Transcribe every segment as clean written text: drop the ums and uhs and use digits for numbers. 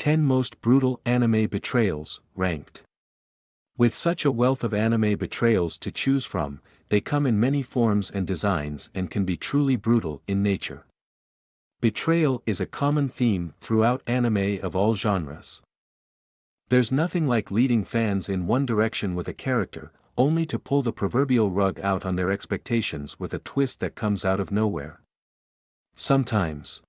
10 Most Brutal Anime Betrayals, ranked. With such a wealth of anime betrayals to choose from, they come in many forms and designs and can be truly brutal in nature. Betrayal is a common theme throughout anime of all genres. There's nothing like leading fans in one direction with a character, only to pull the proverbial rug out on their expectations with a twist that comes out of nowhere. Sometimes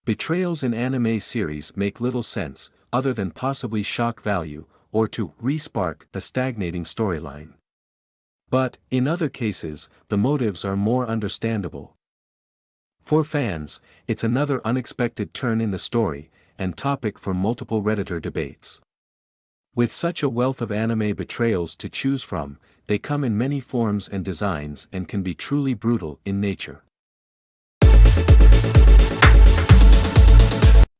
betrayals in anime series make little sense, other than possibly shock value, or to re-spark a stagnating storyline. But, in other cases, the motives are more understandable. For fans, it's another unexpected turn in the story, and topic for multiple Redditor debates. With such a wealth of anime betrayals to choose from, they come in many forms and designs and can be truly brutal in nature.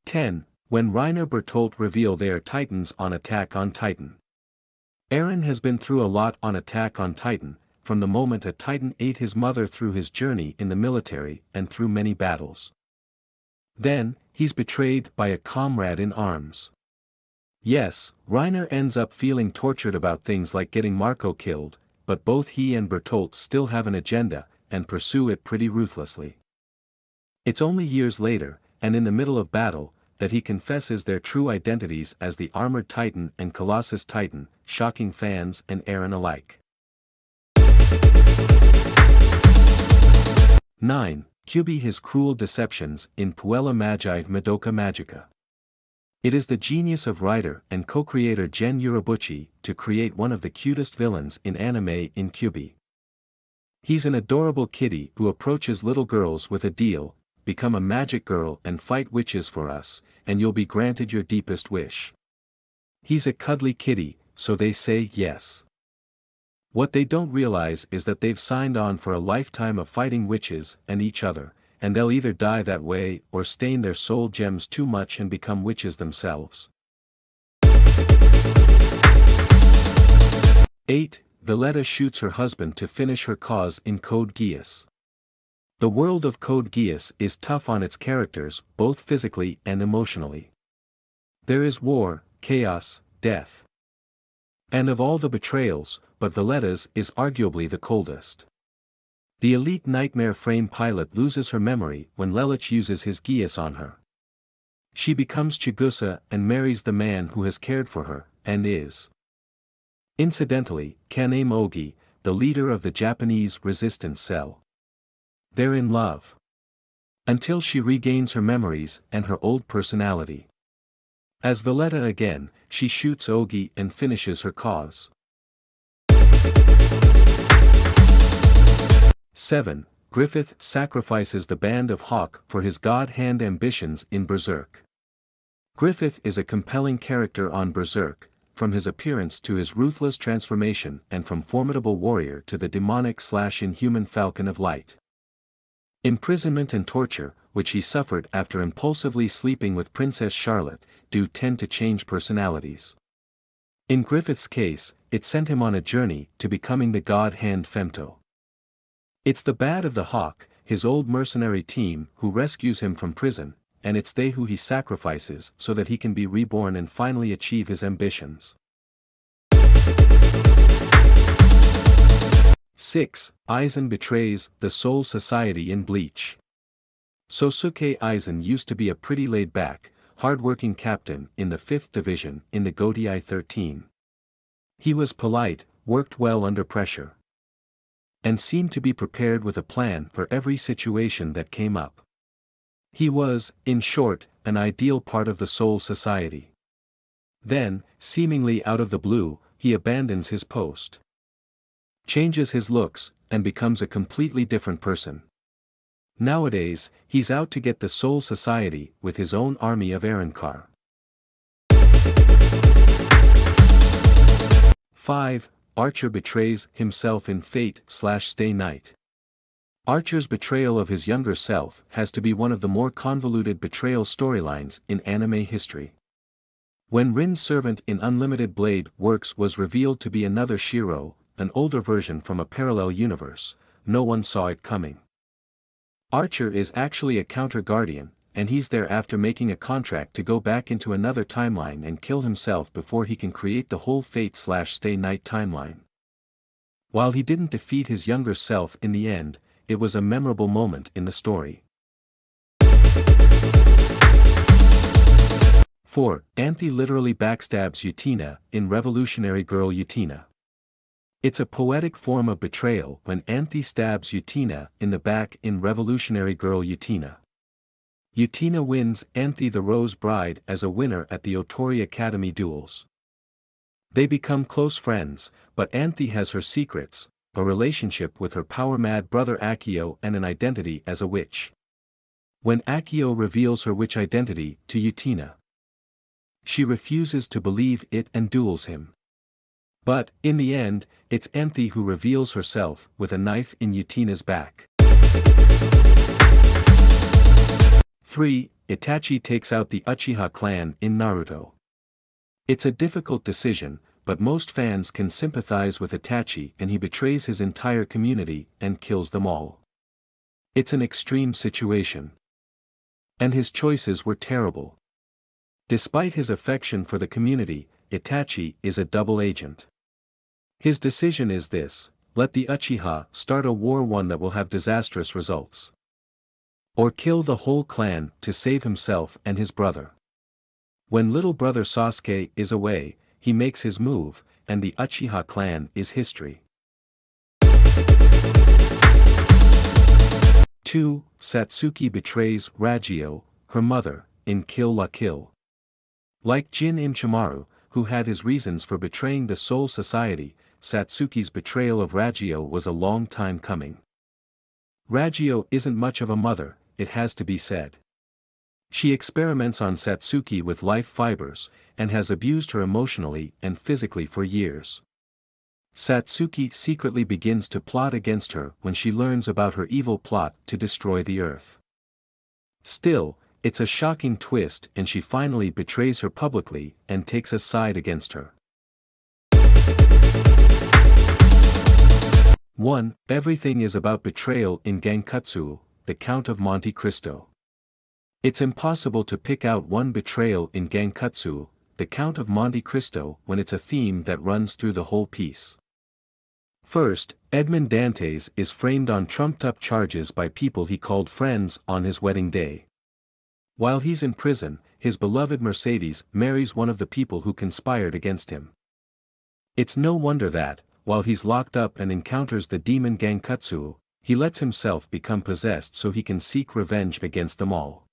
10. When Reiner Bertolt reveal they are Titans on Attack on Titan. Eren has been through a lot on Attack on Titan, from the moment a Titan ate his mother through his journey in the military and through many battles. Then, he's betrayed by a comrade in arms. Yes, Reiner ends up feeling tortured about things like getting Marco killed, but both he and Bertolt still have an agenda, and pursue it pretty ruthlessly. It's only years later, and in the middle of battle, that he confesses their true identities as the Armored Titan and Colossus Titan, shocking fans and Eren alike. 9. Kyuubi his cruel deceptions in Puella Magi Madoka Magica. It is the genius of writer and co-creator Gen Urobuchi to create one of the cutest villains in anime in Kyuubi. He's an adorable kitty who approaches little girls with a deal: become a magic girl and fight witches for us, and you'll be granted your deepest wish. He's a cuddly kitty, so they say yes. What they don't realize is that they've signed on for a lifetime of fighting witches and each other, and they'll either die that way or stain their soul gems too much and become witches themselves. 8. Valletta shoots her husband to finish her cause in Code Geass. The world of Code Geass is tough on its characters, both physically and emotionally. There is war, chaos, death. And of all the betrayals, but Valletta's is arguably the coldest. The elite Nightmare Frame pilot loses her memory when Lelouch uses his Geass on her. She becomes Chigusa and marries the man who has cared for her, and is, incidentally, Kaname Ogi, the leader of the Japanese resistance cell. They're in love. Until she regains her memories and her old personality. As Valletta again, she shoots Ogi and finishes her cause. 7. Griffith sacrifices the Band of Hawk for his God Hand ambitions in Berserk. Griffith is a compelling character on Berserk, from his appearance to his ruthless transformation and from formidable warrior to the demonic/inhuman Falcon of Light. Imprisonment and torture, which he suffered after impulsively sleeping with Princess Charlotte, do tend to change personalities. In Griffith's case, it sent him on a journey to becoming the God Hand Femto. It's the Band of the Hawk, his old mercenary team, who rescues him from prison, and it's they who he sacrifices so that he can be reborn and finally achieve his ambitions. 6. Aizen betrays the Soul Society in Bleach. Sosuke Aizen used to be a pretty laid-back, hard-working captain in the 5th Division in the Gotei 13. He was polite, worked well under pressure, and seemed to be prepared with a plan for every situation that came up. He was, in short, an ideal part of the Soul Society. Then, seemingly out of the blue, he abandons his post, changes his looks, and becomes a completely different person. Nowadays, he's out to get the Soul Society with his own army of Arrancar. 5. Archer betrays himself in Fate/Stay Night. Archer's betrayal of his younger self has to be one of the more convoluted betrayal storylines in anime history. When Rin's servant in Unlimited Blade Works was revealed to be another Shiro, an older version from a parallel universe, no one saw it coming. Archer is actually a counter-guardian, and he's there after making a contract to go back into another timeline and kill himself before he can create the whole Fate/Stay Night timeline. While he didn't defeat his younger self in the end, it was a memorable moment in the story. 4. Anthy literally backstabs Utena in Revolutionary Girl Utena. It's a poetic form of betrayal when Anthy stabs Utena in the back in Revolutionary Girl Utena. Utena wins Anthy the Rose Bride as a winner at the Otori Academy duels. They become close friends, but Anthy has her secrets, a relationship with her power-mad brother Akio and an identity as a witch. When Akio reveals her witch identity to Utena, she refuses to believe it and duels him. But, in the end, it's Anthy who reveals herself with a knife in Utena's back. 3. Itachi takes out the Uchiha clan in Naruto. It's a difficult decision, but most fans can sympathize with Itachi, and he betrays his entire community and kills them all. It's an extreme situation. And his choices were terrible. Despite his affection for the community, Itachi is a double agent. His decision is this: let the Uchiha start a war, one that will have disastrous results. Or kill the whole clan to save himself and his brother. When little brother Sasuke is away, he makes his move, and the Uchiha clan is history. 2. Satsuki betrays Ragio, her mother, in Kill la Kill. Like Jin Ichimaru, who had his reasons for betraying the Soul Society, Satsuki's betrayal of Ragio was a long time coming. Ragio isn't much of a mother, it has to be said. She experiments on Satsuki with life fibers, and has abused her emotionally and physically for years. Satsuki secretly begins to plot against her when she learns about her evil plot to destroy the earth. Still, it's a shocking twist, and she finally betrays her publicly and takes a side against her. 1. Everything is about betrayal in Gankatsu, the Count of Monte Cristo. It's impossible to pick out one betrayal in Gankatsu, the Count of Monte Cristo, when it's a theme that runs through the whole piece. First, Edmond Dantes is framed on trumped-up charges by people he called friends on his wedding day. While he's in prison, his beloved Mercedes marries one of the people who conspired against him. It's no wonder that, while he's locked up and encounters the demon Gankatsu, he lets himself become possessed so he can seek revenge against them all.